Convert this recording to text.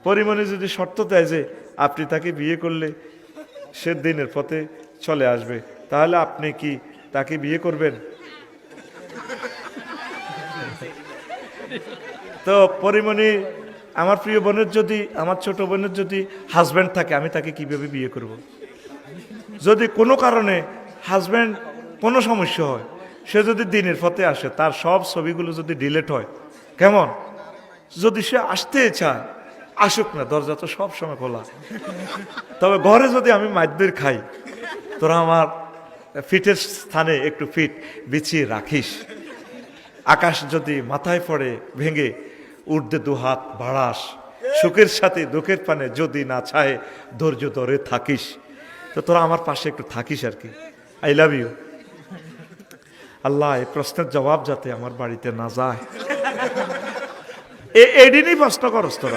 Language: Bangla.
পরিমণি যদি শর্ত দেয় যে আপনি তাকে বিয়ে করলে সে দিনের পথে চলে আসবে, তাহলে আপনি কি তাকে বিয়ে করবেন? তো পরিমণি, আমার প্রিয় বোনের যদি, আমার ছোট বোনের যদি হাজব্যান্ড থাকে, আমি তাকে কিভাবে বিয়ে করব? যদি কোনো কারণে হাজব্যান্ড কোনো সমস্যা হয়, সে যদি দিনের পথে আসে, তার সব ছবিগুলো যদি ডিলেট হয়, কেমন? যদি সে আসতে চায় আসুক না, দরজা তো সব সময় খোলা। তবে ঘরে যদি আমি মাইদ্যের খাই, তোরা আমার ফিটের স্থানে একটু ফিট বিছিয়ে রাখিস। আকাশ যদি মাথায় পড়ে ভেঙে ঊর্ধ্বে দুহাত বাড়াস, সুখের সাথে দুঃখের পানে যদি না চায় ধৈর্য ধরে থাকিস। তো তোরা আমার পাশে একটু থাকিস আর কি। I love you. আল্লাহ, এই প্রশ্নের জবাব যাতে আমার বাড়িতে না যায়, এদিনই প্রশ্ন করস তোরা।